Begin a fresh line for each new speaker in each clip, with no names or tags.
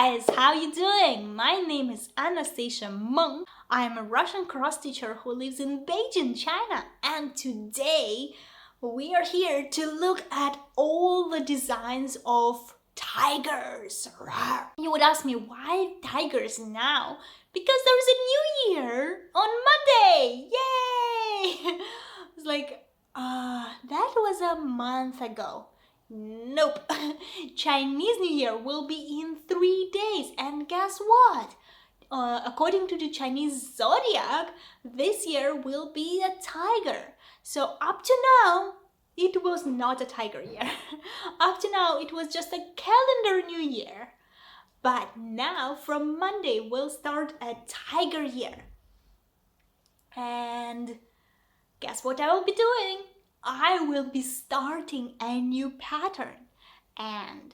guys, how you doing? My name is Anastasia Meng. I am a Russian cross teacher who lives in Beijing, China. And today we are here to look at all the designs of tigers. You would ask me, why tigers now? Because there's a new year on Monday. Yay! It's like, that was a month ago. Nope. Chinese New Year will be in 3 days, and guess what? According to the Chinese zodiac, this year will be a tiger. So up to now, it was not a tiger year. Up to now, it was just a calendar new year. But now, from Monday, we'll start a tiger year. And guess what I will be doing? I will be starting a new pattern, and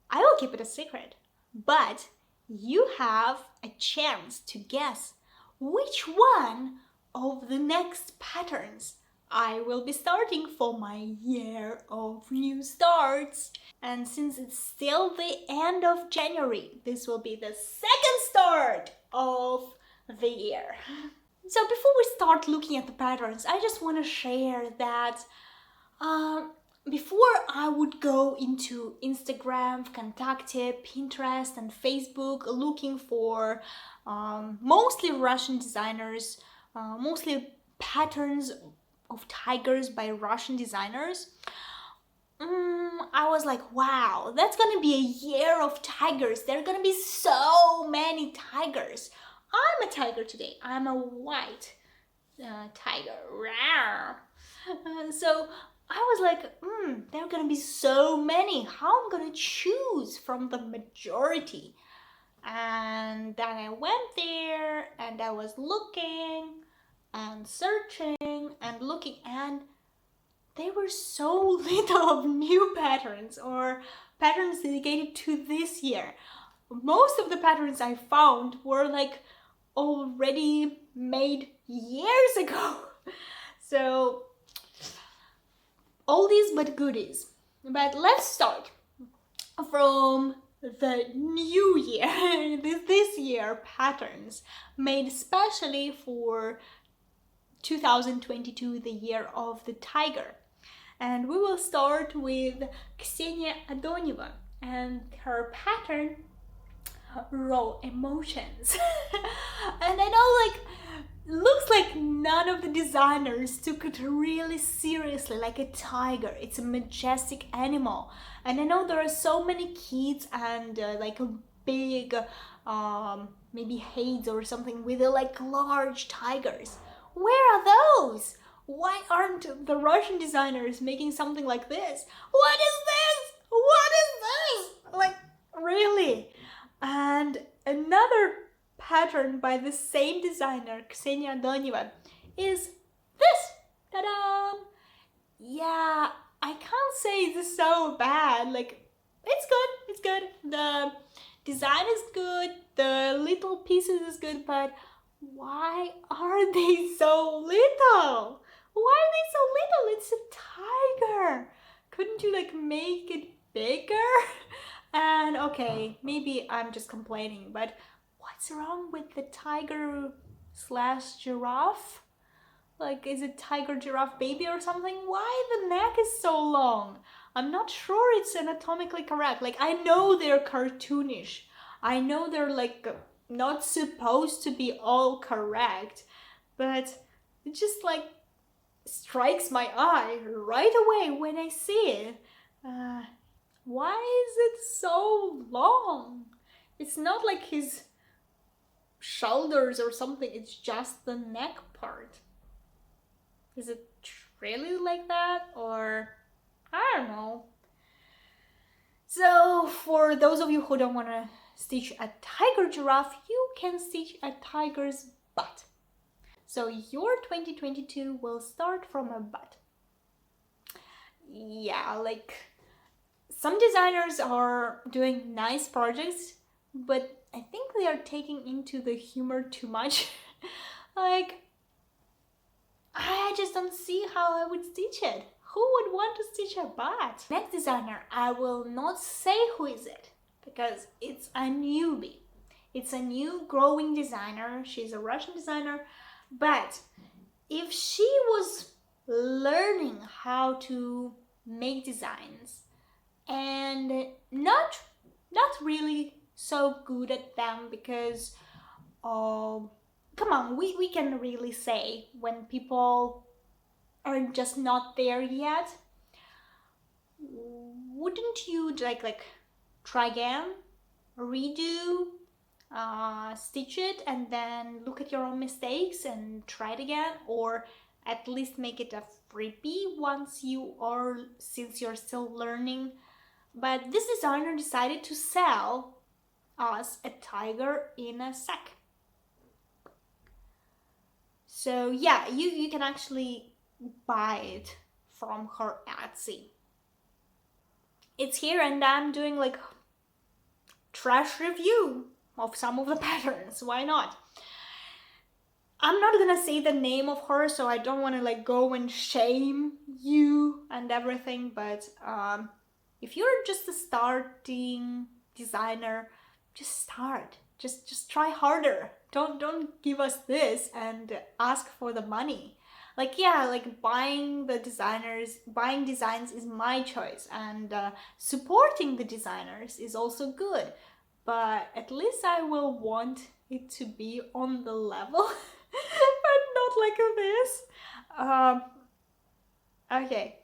I will keep it a secret, but you have a chance to guess which one of the next patterns I will be starting for my year of new starts. And since it's still the end of January, this will be the second start of the year. So before we start looking at the patterns, I just want to share that before I would go into Instagram, Vkontakte, Pinterest and Facebook looking for mostly Russian designers, mostly patterns of tigers by Russian designers, I was like, wow, that's gonna be a year of tigers. There are gonna be so many tigers. I'm a tiger today. I'm a white tiger. So I was like, there are gonna be so many. How am I gonna choose from the majority? And then I went there and I was looking and searching and looking, and there were so little of new patterns or patterns dedicated to this year. Most of the patterns I found were like already made years ago. So oldies but goodies. But let's start from the new year, this year patterns made especially for 2022, the year of the tiger. And we will start with Ksenia Adoneva and her pattern raw emotions. And I know, like, looks like none of the designers took it really seriously, like a tiger. It's a majestic animal, and I know there are so many kids and like a big maybe heids or something with like large tigers. Where are those? Why aren't the Russian designers making something like this? What is this? What is this? Like, really? And another pattern by the same designer, Ksenia Adoneva, is this. Ta-da! Yeah, I can't say it's so bad. Like, it's good, it's good. The design is good, the little pieces is good, but why are they so little? Why are they so little? It's a tiger. Couldn't you like make it bigger? And okay, maybe I'm just complaining, but what's wrong with the tiger / giraffe? Like, is it tiger giraffe baby or something? Why the neck is so long? I'm not sure it's anatomically correct. Like, I know they're cartoonish. I know they're like not supposed to be all correct, but it just like strikes my eye right away when I see it. Why is it so long? It's not like his shoulders or something, it's just the neck part. Is it really like that, or I don't know. So for those of you who don't want to stitch a tiger giraffe, you can stitch a tiger's butt. So your 2022 will start from a butt. Yeah, like some designers are doing nice projects, but I think they are taking into the humor too much. Like, I just don't see how I would stitch it. Who would want to stitch a butt? Next designer, I will not say who is it, because it's a newbie. It's a new growing designer. She's a Russian designer, but if she was learning how to make designs and not really so good at them, because come on, we can really say when people are just not there yet. Wouldn't you like try again, redo, stitch it, and then look at your own mistakes and try it again, or at least make it a freebie since you're still learning? But this designer decided to sell us a tiger in a sack. So yeah, you can actually buy it from her Etsy. It's here, and I'm doing like trash review of some of the patterns. Why not? I'm not gonna say the name of her, so I don't want to like go and shame you and everything, but if you're just a starting designer, just start. Just try harder. Don't give us this and ask for the money. Like, yeah, like buying designs is my choice, and supporting the designers is also good, but at least I will want it to be on the level, but not like this. Okay,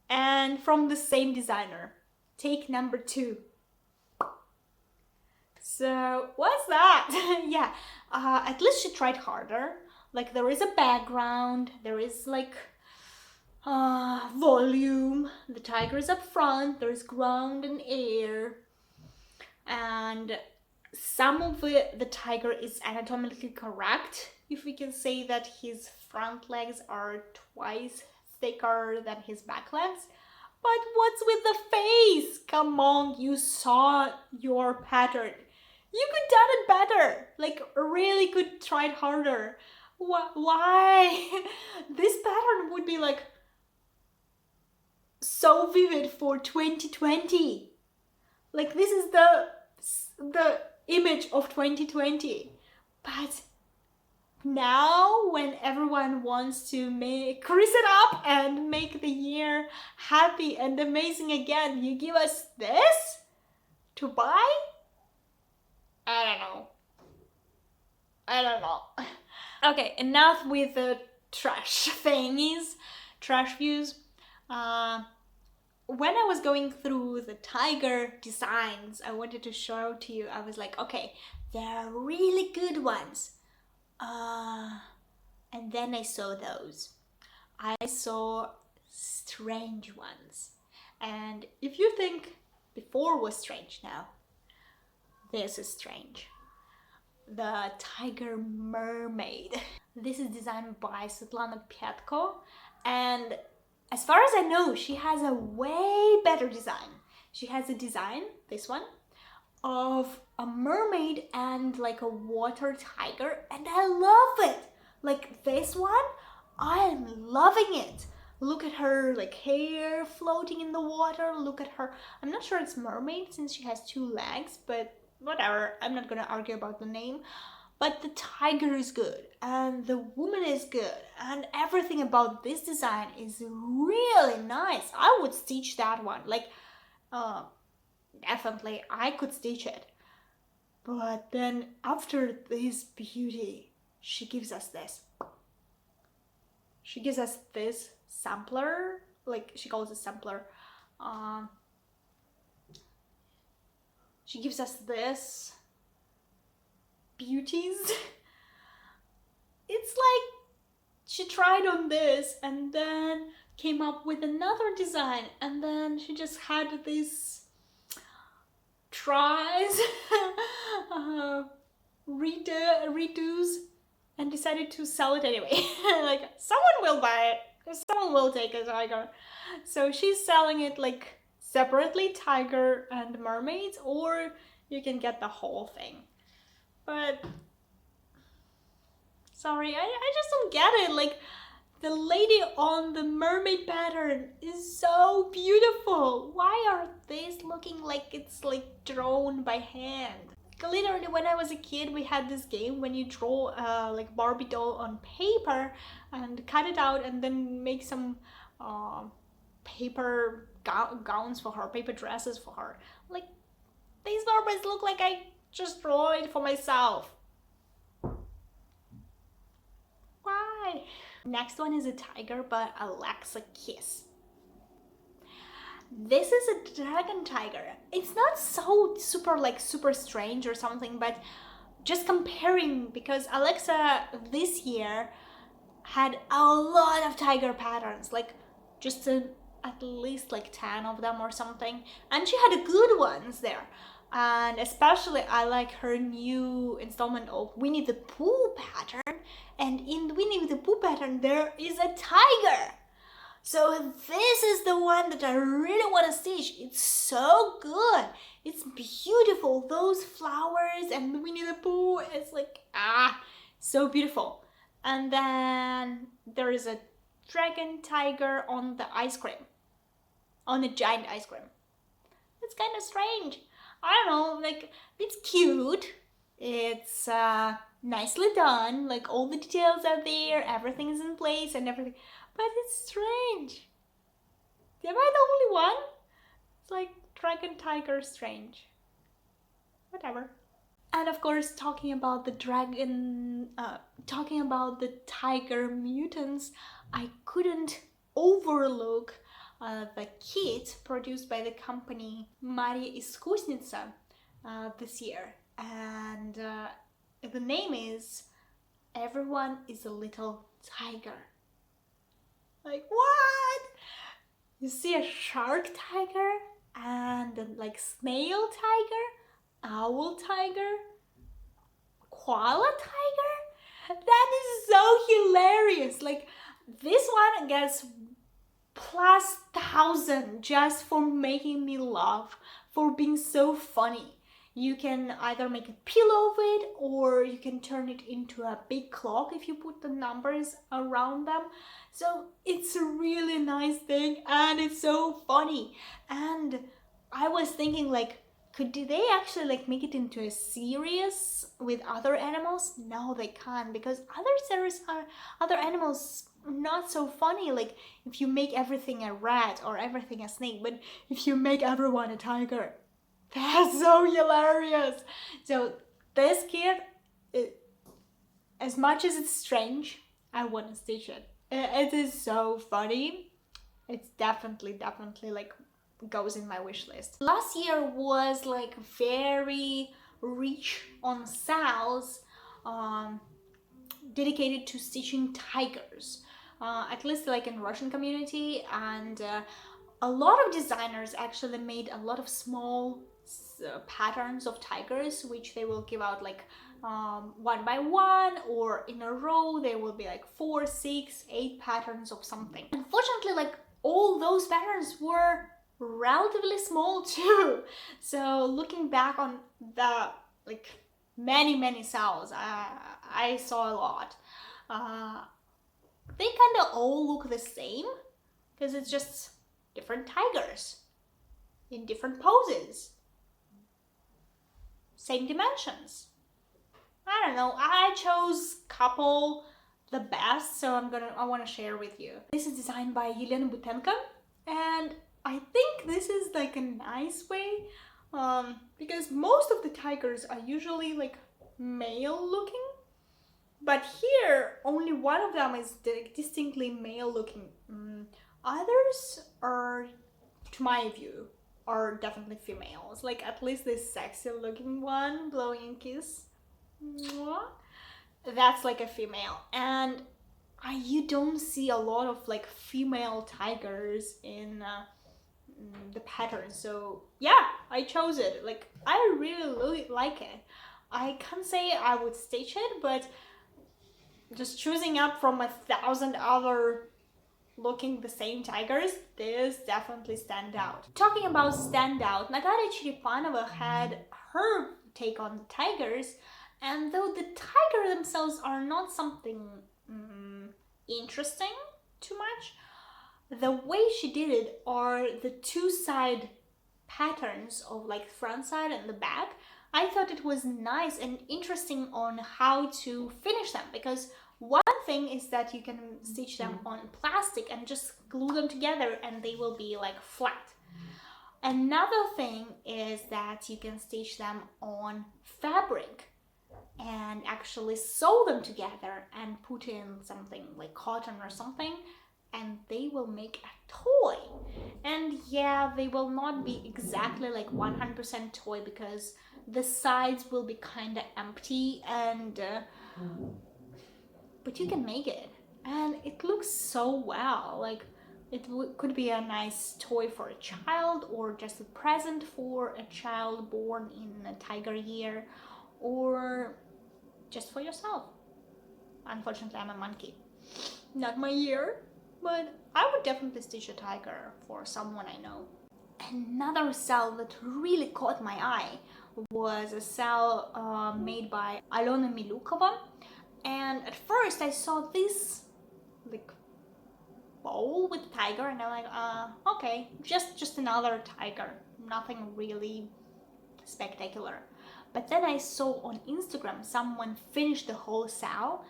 and from the same designer, take number 2. So what's that? Yeah, at least she tried harder. Like, there is a background, there is like volume, the tiger is up front, there's ground and air, and some of the tiger is anatomically correct, if we can say that his front legs are twice thicker than his back legs. But what's with the face? Come on, you saw your pattern. You could done it better. Like, really could tried harder. Why? This pattern would be like so vivid for 2020. Like, this is the image of 2020. But now, when everyone wants to grease it up and make the year happy and amazing again, you give us this to buy? I don't know. Okay, enough with the trash views. When I was going through the tiger designs I wanted to show to you, I was like, okay, there are really good ones. And then I saw those. I saw strange ones. And if you think before was strange, now this is strange. The Tiger Mermaid. This is designed by Alona Milkova, and as far as I know, she has a way better design. She has a design, this one, of a mermaid and like a water tiger, and I love it. Like this one, I'm loving it. Look at her like hair floating in the water. Look at her. I'm not sure it's mermaid since she has 2 legs, but whatever, I'm not gonna argue about the name. But the tiger is good, and the woman is good, and everything about this design is really nice. I would stitch that one. Like, definitely, I could stitch it. But then after this beauty, she gives us this. She gives us this sampler, like she calls it sampler. She gives us this beauties. It's like she tried on this and then came up with another design, and then she just had these tries, redos, and decided to sell it anyway. Like, someone will buy it, someone will take a tiger. So she's selling it like separately, tiger and mermaids, or you can get the whole thing. But sorry, I just don't get it. Like, The lady on the mermaid pattern is so beautiful. Why are these looking like it's like drawn by hand? Literally, when I was a kid, we had this game when you draw like Barbie doll on paper and cut it out and then make some paper gowns for her, paper dresses for her. Like, these Barbies look like I just draw it for myself. Why? Next one is a tiger, but Alexa kiss. This is a dragon tiger. It's not so super strange or something, but just comparing, because Alexa this year had a lot of tiger patterns, like just at least like 10 of them or something, and she had good ones there. And especially I like her new installment of Winnie the Pooh pattern, and in Winnie the Pooh pattern there is a tiger. So this is the one that I really want to stitch. It's so good. It's beautiful. Those flowers and Winnie the Pooh, it's like, so beautiful. And then there is a dragon tiger on the ice cream. On a giant ice cream. It's kind of strange. I don't know, like, it's cute. It's nicely done. Like, all the details are there. Everything is in place and everything. But it's strange. Am I the only one? It's like dragon tiger strange. Whatever. And of course, talking about the tiger mutants, I couldn't overlook the kit produced by the company Maria Iskusnitsa this year. And the name is Everyone is a Little Tiger. Like, what? You see a shark tiger and like snail tiger, owl tiger, koala tiger? That is so hilarious. Like, this one gets +1,000 just for making me laugh, for being so funny. You can either make a pillow of it, or you can turn it into a big clock if you put the numbers around them. So it's a really nice thing, and it's so funny. And I was thinking, like, could they actually like make it into a series with other animals? No, they can't, because other animals not so funny. Like, if you make everything a rat or everything a snake, but if you make everyone a tiger, that's so hilarious. So this kit, as much as it's strange, I want to stitch it. It is so funny. It's definitely like goes in my wish list. Last year was like very rich on sales dedicated to stitching tigers, at least like in Russian community, and a lot of designers actually made a lot of small patterns of tigers, which they will give out like one by one, or in a row there will be like 4, 6, 8 patterns of something. Unfortunately, like, all those patterns were relatively small too. So looking back on the like many sales I saw a lot, they kind of all look the same, because it's just different tigers in different poses, same dimensions. I don't know, I chose couple the best, so I want to share with you. This is designed by Elena Butenko, and I think this is like a nice way, because most of the tigers are usually like male looking, but here only one of them is distinctly male looking. Others are, to my view, are definitely females. Like, at least this sexy looking one, blowing a kiss, that's like a female. And you don't see a lot of like female tigers in the pattern, so yeah, I chose it. Like, I really like it. I can't say I would stitch it, but just choosing up from 1,000 other looking the same tigers, this definitely stand out. Talking about stand out, Natalia Cheripanova had her take on the tigers, and though the tiger themselves are not something interesting too much. The way she did it are the two side patterns of like front side and the back. I thought it was nice and interesting on how to finish them, because one thing is that you can stitch them on plastic and just glue them together and they will be like flat. Another thing is that you can stitch them on fabric and actually sew them together and put in something like cotton or something, and they will make a toy. And yeah, they will not be exactly like 100% toy, because the sides will be kind of empty, and but you can make it, and it looks so well. Like it could be a nice toy for a child, or just a present for a child born in a tiger year, or just for yourself. Unfortunately, I'm a monkey, not my year, but I would definitely stitch a tiger for someone I know. Another cell that really caught my eye was a cell made by Alona Milkova, and at first I saw this like bowl with tiger, and I'm like, okay, just another tiger, nothing really spectacular. But then I saw on Instagram someone finished the whole cell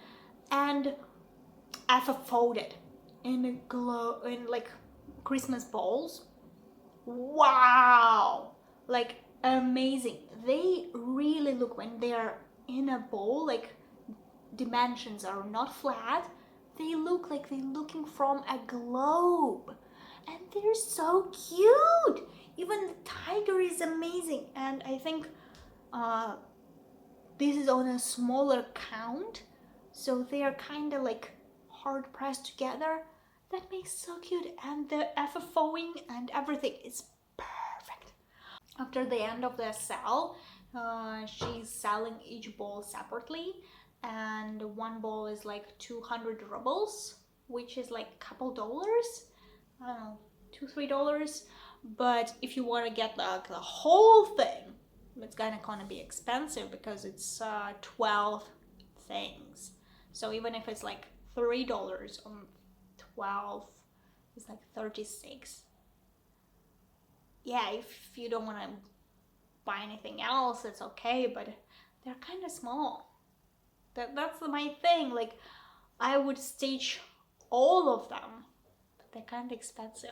and folded in like Christmas balls. Wow, like amazing. They really look, when they're in a bowl, like dimensions are not flat, they look like they're looking from a globe, and they're so cute. Even the tiger is amazing, and I think this is on a smaller count, so they are kind of like hard pressed together. That makes so cute, and the FFOing and everything is perfect. After the end of the cell, she's selling each ball separately, and one ball is like 200 rubles, which is like a couple dollars. I don't know, $2-3. But if you want to get like the whole thing, it's gonna be expensive, because it's 12 things. So even if it's like $3 on 12, it's like 36. Yeah, if you don't want to buy anything else, it's okay, but they're kind of small. That's my thing. Like, I would stitch all of them, but they're kind of expensive.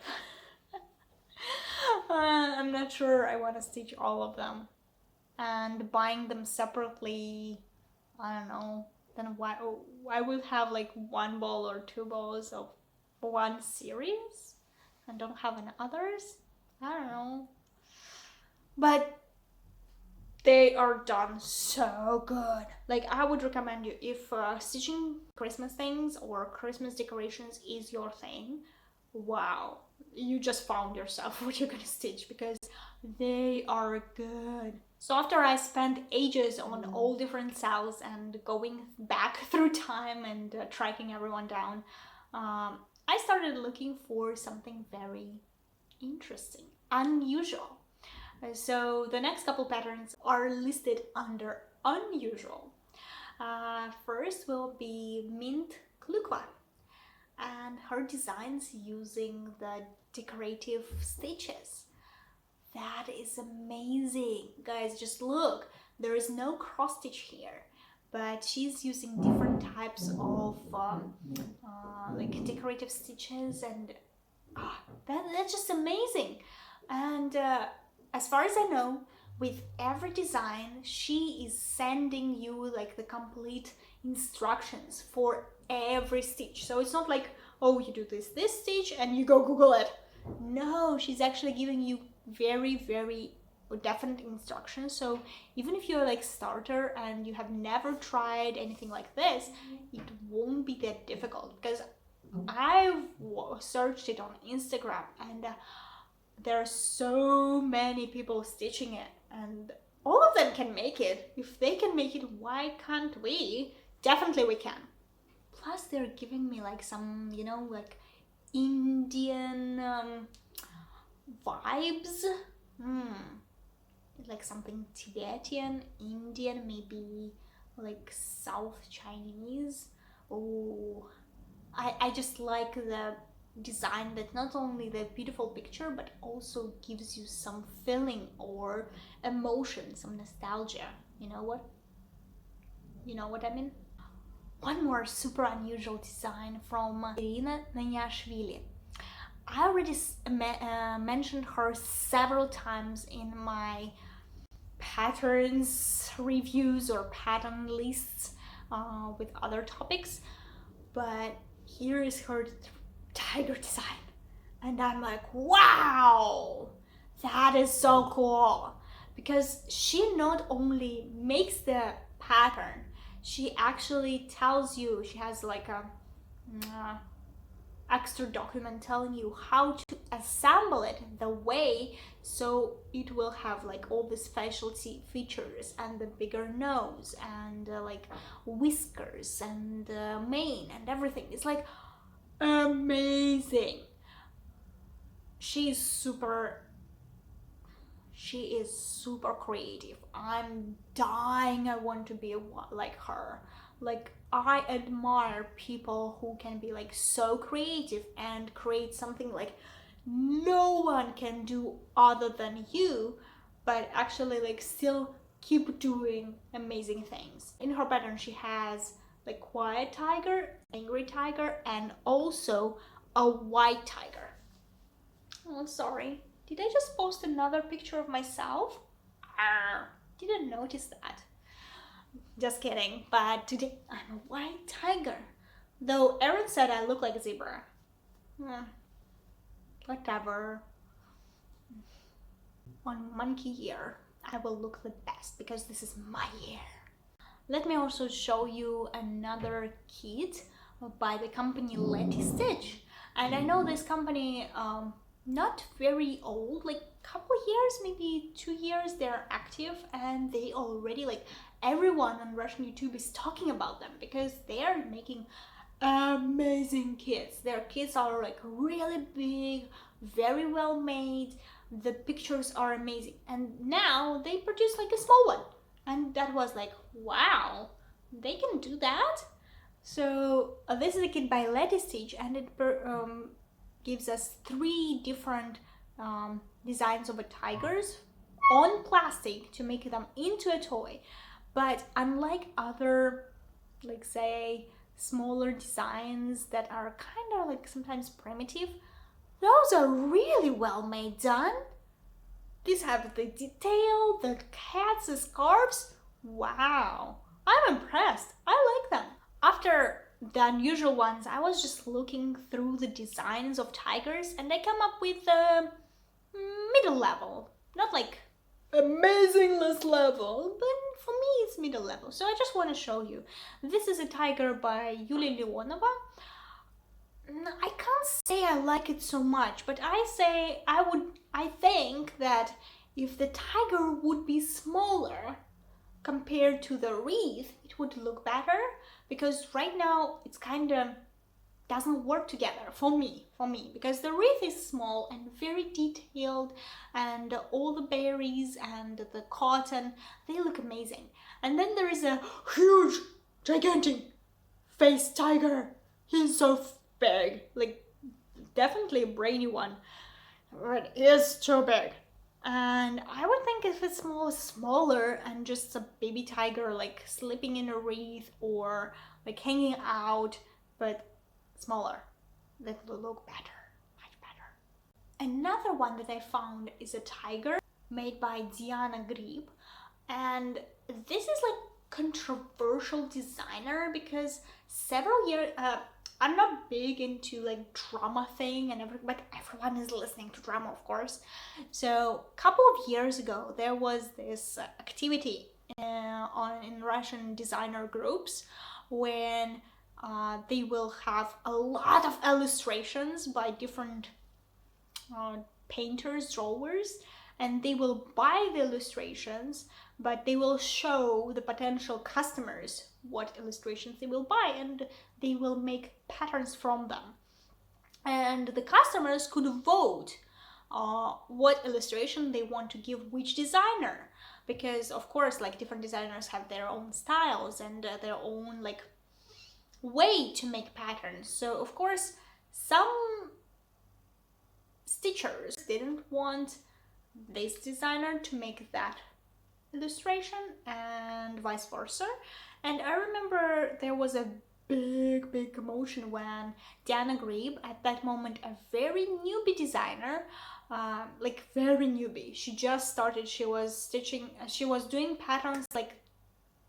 I'm not sure I want to stitch all of them, and buying them separately, I don't know, then why I would have like one ball or two balls of one series and don't have any others. I don't know, but they are done so good. Like, I would recommend you, if stitching Christmas things or Christmas decorations is your thing, wow, you just found yourself what you're gonna stitch, because they are good. So after I spent ages on all different cells and going back through time and tracking everyone down, I started looking for something very interesting, unusual. So the next couple patterns are listed under unusual. First will be Mint Klukva, and her designs using the decorative stitches. That is amazing. Guys, just look, there is no cross stitch here, but she's using different types of like decorative stitches, and that's just amazing. And as far as I know, with every design, she is sending you like the complete instructions for every stitch. So it's not like, oh, you do this stitch and you go Google it. No, she's actually giving you very, very definite instructions. So even if you're like starter and you have never tried anything like this, it won't be that difficult, because I've searched it on Instagram, and there are so many people stitching it, and all of them can make it. If they can make it, why can't we? Definitely we can. Plus they're giving me like some, you know, like Indian vibes. Like something Tibetan, Indian, maybe like South Chinese. Oh, I just like the design that not only the beautiful picture but also gives you some feeling or emotion, some nostalgia. You know what? You know what I mean? One more super unusual design from Irina Nanyashvili. I already mentioned her several times in my patterns reviews or pattern lists with other topics, but here is her tiger design, and I'm like, wow, that is so cool, because she not only makes the pattern, she actually tells you, she has like a extra document telling you how to assemble it the way so it will have like all the specialty features and the bigger nose and like whiskers and mane and everything. It's like amazing. She is super creative. I'm dying. I want to be like her. Like, I admire people who can be like so creative and create something like no one can do other than you, but actually like still keep doing amazing things. In her pattern she has like quiet tiger, angry tiger, and also a white tiger. Oh, sorry. Did I just post another picture of myself? Didn't notice that. Just kidding, but today I'm a white tiger. Though Erin said I look like a zebra. Whatever. One monkey year, I will look the best because this is my year. Let me also show you another kit by the company Letty Stitch. And I know this company not very old, like couple years, maybe 2 years they're active, and they already like everyone on Russian YouTube is talking about them because they are making amazing kits. Their kits are like really big, very well made, the pictures are amazing, and now they produce like a small one, and that was like, wow, they can do that. So this is a kit by Letty Stitch, and it gives us 3 different designs of tigers on plastic to make them into a toy. But unlike other, like say, smaller designs that are kind of like sometimes primitive, those are really well made done. These have the detail, the cats, the scarves. Wow, I'm impressed. I like them. After the unusual ones, I was just looking through the designs of tigers and I come up with the middle level. Not like amazingness level, but for me it's middle level. So I just want to show you. This is a tiger by Lewanova. I can't say I like it so much, but I think that if the tiger would be smaller compared to the wreath, it would look better, because right now it's kind of doesn't work together for me, because the wreath is small and very detailed, and all the berries and the cotton, they look amazing. And then there is a huge, gigantic face tiger. He's so big, like definitely a brainy one, but he is too big. And I would think if it's smaller and just a baby tiger like sleeping in a wreath or like hanging out, but smaller, that will look better, much better. Another one that I found is a tiger made by Diana Grieb, and this is like controversial designer because several years I'm not big into like drama thing and everything, but everyone is listening to drama, of course. So a couple of years ago there was this activity in Russian designer groups when they will have a lot of illustrations by different painters, drawers, and they will buy the illustrations, but they will show the potential customers what illustrations they will buy, and they will make patterns from them. And the customers could vote what illustration they want to give which designer, because of course like different designers have their own styles and their own like way to make patterns. So of course some stitchers didn't want this designer to make that illustration and vice versa. And I remember there was a big commotion when Diana Grieb, at that moment a very newbie designer, like very newbie, she just started, she was stitching, she was doing patterns like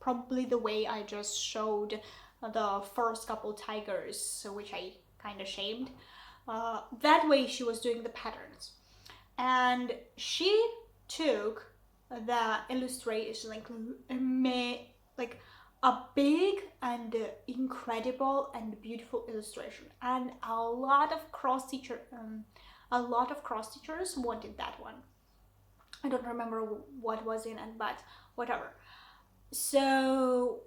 probably the way I just showed the first couple tigers, which I kind of shamed. That way she was doing the patterns, and she took the illustration like a big and incredible and beautiful illustration, and a lot of cross stitchers wanted that one. I don't remember what was in it, but whatever. So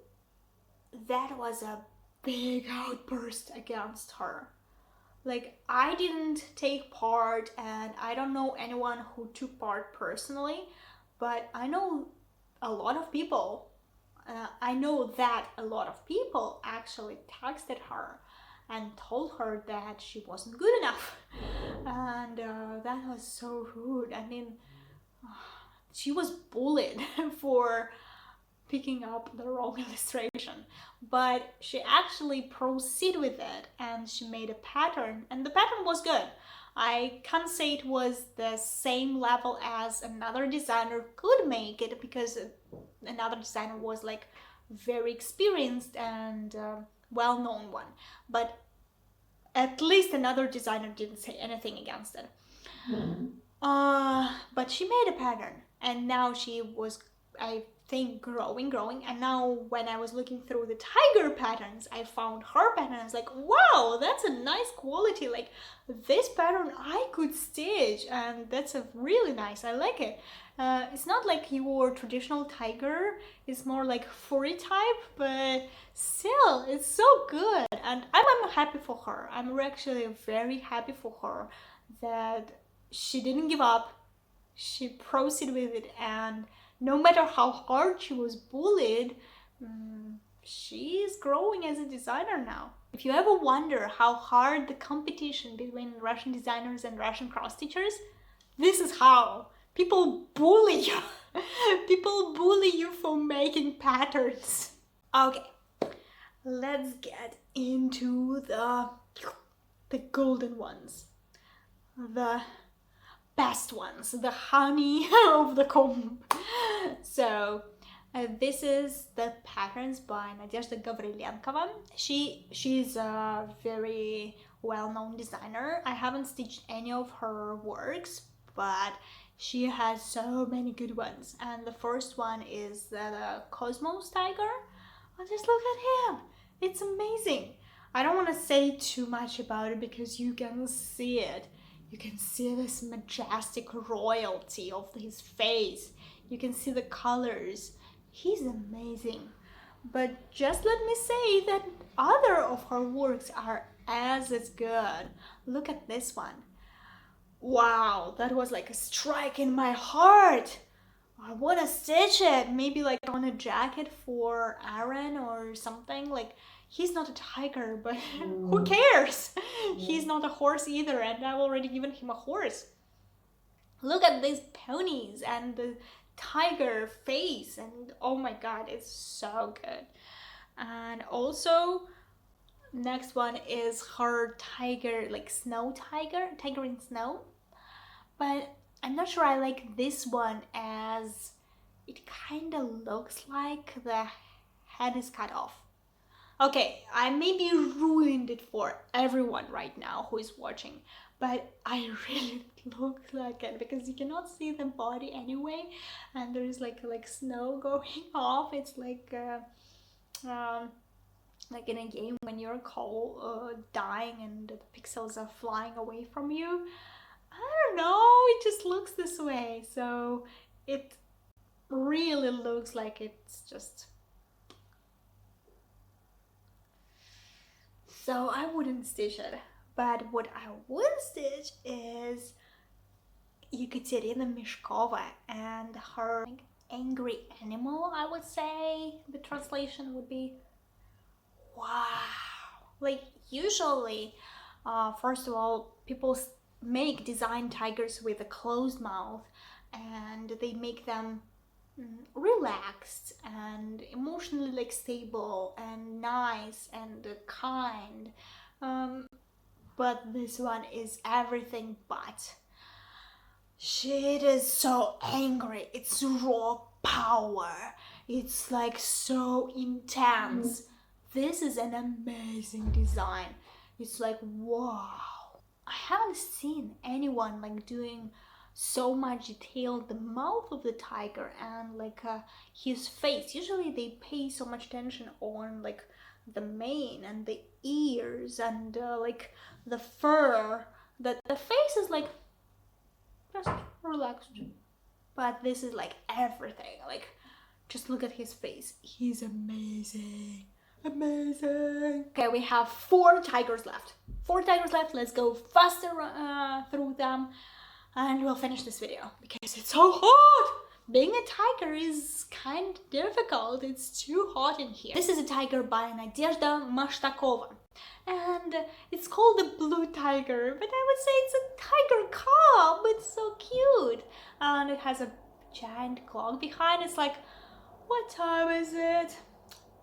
that was a big outburst against her. Like, I didn't take part, and I don't know anyone who took part personally, but I know a lot of people. I know that a lot of people actually texted her and told her that she wasn't good enough. And that was so rude. I mean, she was bullied for picking up the wrong illustration, but she actually proceeded with it and she made a pattern, and the pattern was good. I can't say it was the same level as another designer could make it, because another designer was like very experienced and well-known one, but at least another designer didn't say anything against it. But she made a pattern, and now she was, I think, growing, and now when I was looking through the tiger patterns, I found her pattern. I was like, wow, that's a nice quality, like this pattern I could stitch, and that's a really nice, I like it. It's not like your traditional tiger, it's more like furry type, but still it's so good, and I'm happy for her. I'm actually very happy for her that she didn't give up, she proceeded with it, and no matter how hard she was bullied, she's growing as a designer now. If you ever wonder how hard the competition between Russian designers and Russian cross stitchers, this is how. People bully you. People bully you for making patterns. Okay, let's get into the golden ones. The best ones, the honey of the comb. So this is the patterns by Nadezhda Gavrilenkova. She's a very well-known designer. I haven't stitched any of her works, but she has so many good ones. And the first one is the Cosmos tiger. Oh, just look at him, it's amazing. I don't want to say too much about it because you can see it. You can see this majestic royalty of his face. You can see the colors. He's amazing. But just let me say that other of her works are as good. Look at this one. Wow, that was like a strike in my heart. I want to stitch it. Maybe like on a jacket for Aaron or something. Like, he's not a tiger, but who cares? He's not a horse either, and I've already given him a horse. Look at these ponies and the tiger face, and oh my god, it's so good. And also, next one is her tiger, like snow tiger in snow. But I'm not sure I like this one, as it kind of looks like the head is cut off. Okay, I maybe ruined it for everyone right now who is watching, but I really look like it because you cannot see the body anyway, and there is like snow going off. It's like in a game when you're cold, dying, and the pixels are flying away from you. I don't know, it just looks this way, so it really looks like it's just... So I wouldn't stitch it, but what I would stitch is Ekaterina Mishkova and her angry animal, I would say the translation would be. Wow, Usually, first of all, people make design tigers with a closed mouth, and they make them relaxed and emotionally like stable and nice and kind. But this one is everything but. She is so angry. It's raw power. It's like so intense. This is an amazing design. It's like, wow. I haven't seen anyone like doing so much detail the mouth of the tiger and like his face. Usually they pay so much attention on like the mane and the ears and like the fur, that the face is like just relaxed. But this is like everything. Like, just look at his face. He's amazing. Amazing. Okay, we have 4 tigers left. 4 tigers left. Let's go faster through them and we'll finish this video because it's so hot. Being a tiger is kind of difficult. It's too hot in here. This is a tiger by Nadezhda Mashtakova. And it's called the blue tiger, but I would say it's a tiger cub. It's so cute. And it has a giant clock behind. It's like, what time is it?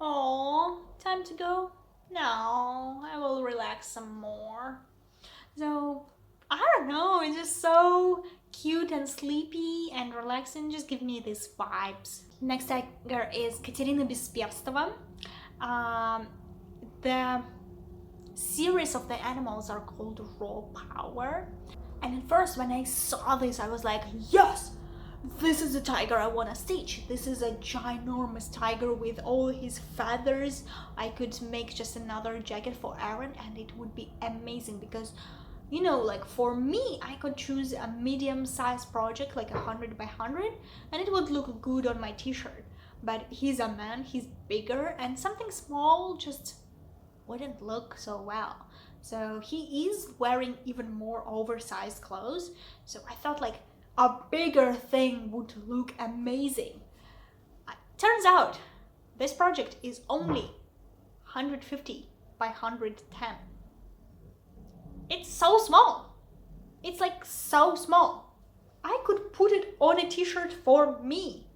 Oh, time to go? No, I will relax some more. So, I don't know, it's just so cute and sleepy and relaxing, just give me these vibes. Next tiger is Katerina Bespestova. The series of the animals are called Raw Power. And at first when I saw this, I was like, yes! This is the tiger I want to stitch. This is a ginormous tiger with all his feathers. I could make just another jacket for Aaron and it would be amazing because, you know, like for me, I could choose a medium-sized project like 100 by 100 and it would look good on my t-shirt. But he's a man, he's bigger, and something small just wouldn't look so well. So he is wearing even more oversized clothes. So I thought like a bigger thing would look amazing. Turns out this project is only 150 by 110. It's so small. It's like so small. I could put it on a t-shirt for me.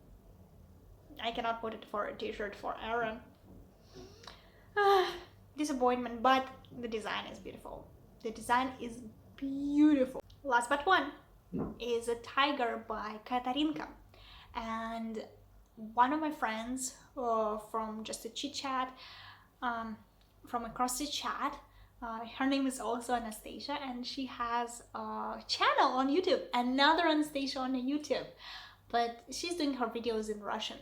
I cannot put it for a t-shirt for Aaron. Disappointment, but the design is beautiful. The design is beautiful. Last but one is a tiger by Katarimka. And one of my friends from just a chit chat, from across the chat, her name is also Anastasia and she has a channel on YouTube, another Anastasia on YouTube, but she's doing her videos in Russian.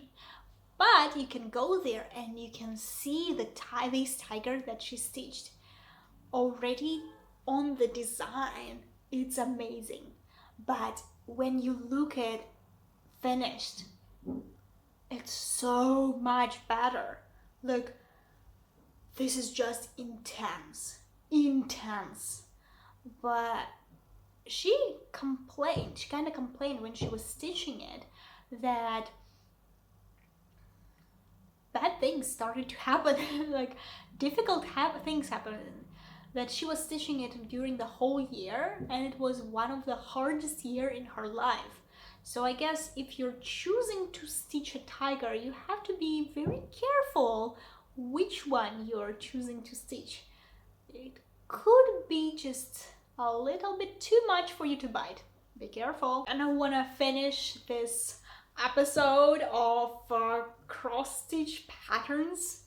But you can go there and you can see this tiger that she stitched already on the design. It's amazing. But when you look at finished, it's so much better. Look, this is just intense. But she kind of complained when she was stitching it that bad things started to happen, like difficult things happened, that she was stitching it during the whole year and it was one of the hardest years in her life. So I guess if you're choosing to stitch a tiger, you have to be very careful which one you're choosing to stitch. It could be just a little bit too much for you to bite. Be careful. And I want to finish this episode of cross-stitch patterns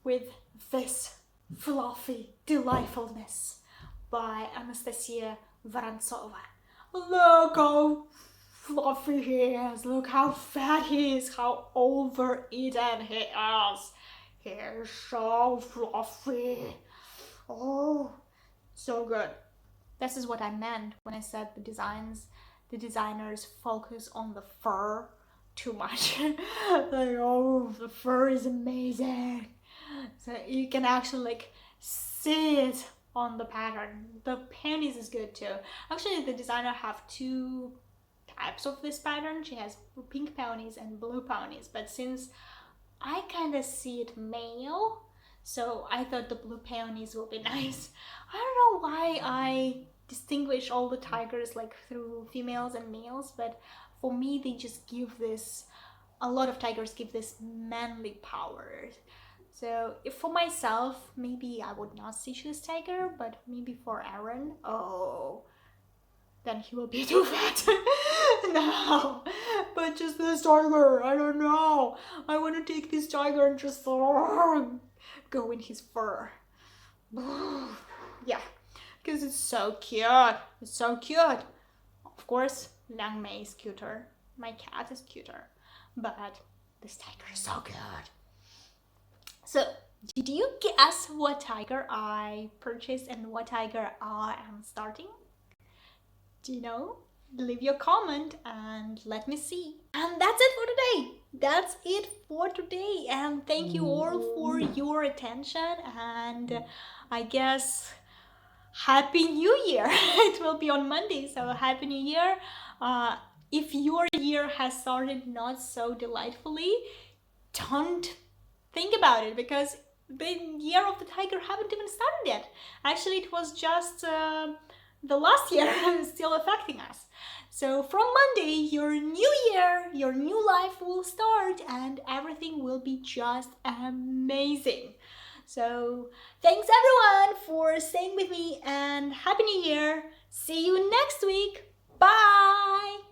with this fluffy delightfulness by Anastasia Vorontsova. Look how fluffy he is, look how fat he is, how overeaten he is. He's so fluffy. Oh, so good. This is what I meant when I said the designers focus on the fur too much. Like, oh, the fur is amazing. So you can actually like see it on the pattern. The panties is good too. Actually, the designer have 2 types of this pattern. She has pink panties and blue panties, but since I kind of see it male, So I thought the blue peonies will be nice. I don't know why I distinguish all the tigers like through females and males, but for me they just give this, a lot of tigers give this manly power. So if for myself, maybe I would not stitch this tiger, but maybe for Aaron, oh, then he will be too fat. No, but just this tiger, I don't know. I want to take this tiger and just go in his fur. Yeah, because it's so cute. It's so cute. Of course, Lang Mei is cuter. My cat is cuter. But this tiger is so good. So, did you guess what tiger I purchased and what tiger I am starting? Do you know? Leave your comment and let me see. And that's it for today. That's it for today. And thank you all for your attention. And I guess Happy New Year. It will be on Monday, so Happy New Year. If your year has started not so delightfully, don't think about it, because the year of the tiger haven't even started yet. Actually, it was just the last year still affecting us. So from Monday, your new year, your new life will start and everything will be just amazing. So thanks everyone for staying with me and Happy New Year. See you next week. Bye.